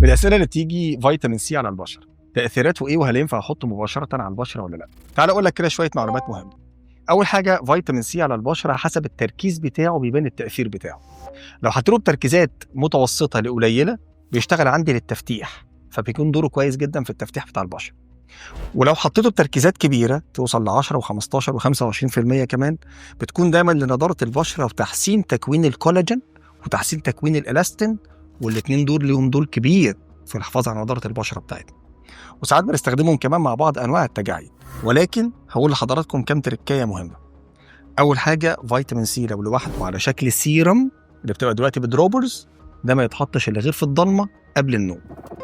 من الاسئله اللي بتيجي فيتامين سي على البشره تاثيراته ايه، وهل ينفع احطه مباشره على البشره ولا لا؟ تعال اقول لك كده شويه معلومات مهمه. اول حاجه، فيتامين سي على البشره حسب التركيز بتاعه بيبان التاثير بتاعه. لو حطيته بتركيزات متوسطه لقليله بيشتغل عندي للتفتيح، فبيكون دوره كويس جدا في التفتيح بتاع البشره. ولو حطيته بتركيزات كبيره توصل ل 10 و15 و25% كمان، بتكون دايما لنضاره البشره وتحسين تكوين الكولاجين وتحسين تكوين الالاستين، والاثنين دول ليهم دور كبير في الحفاظ على نضاره البشره بتاعتنا. وساعات بنستخدمهم كمان مع بعض انواع التجاعيد. ولكن هقول لحضراتكم كام تركايه مهمه. اول حاجه، فيتامين سي لو لوحده على شكل سيرم اللي بتبقى دلوقتي بدروبرز، ده ما يتحطش الا غير في الضلمه قبل النوم،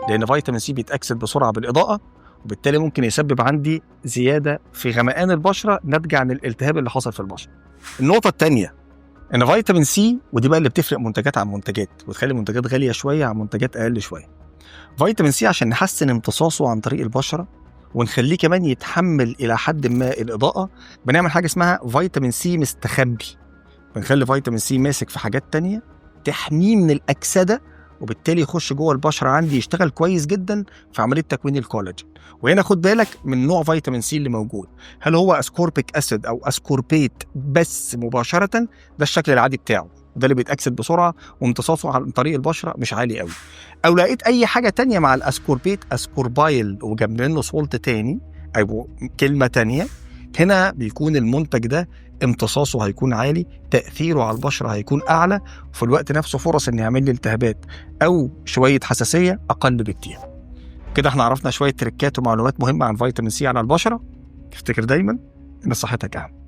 لان فيتامين سي بيتاكسد بسرعه بالاضاءه، وبالتالي ممكن يسبب عندي زياده في غمقان البشره ناتجه عن الالتهاب اللي حصل في البشره. النقطه الثانيه ان فيتامين سي، ودي بقى اللي بتفرق منتجات عن منتجات وتخلي منتجات غاليه شويه عن منتجات اقل شويه. فيتامين سي عشان نحسن امتصاصه عن طريق البشره ونخليه كمان يتحمل الى حد ما الاضاءه، بنعمل حاجه اسمها فيتامين سي مستخبي. بنخلي فيتامين سي ماسك في حاجات تانية تحميه من الاكسده، وبالتالي يخش جوه البشره عندي يشتغل كويس جدا في عمليه تكوين الكولاجين. وهنا خد بالك من نوع فيتامين سي اللي موجود، هل هو اسكوربيك اسيد او اسكوربيت بس مباشره، ده الشكل العادي بتاعه، ده اللي بيتاكسد بسرعه وامتصاصه عن طريق البشره مش عالي قوي. او لقيت اي حاجه تانية مع الاسكوربيت، اسكوربايل وجنب منه سولت تاني او كلمه تانية، هنا بيكون المنتج ده امتصاصه هيكون عالي، تاثيره على البشره هيكون اعلى، وفي الوقت نفسه فرص ان يعمل لي التهابات او شويه حساسيه اقل بكتير. كده احنا عرفنا شويه تريكات ومعلومات مهمه عن فيتامين سي على البشره. افتكر دايما ان صحتك اهم.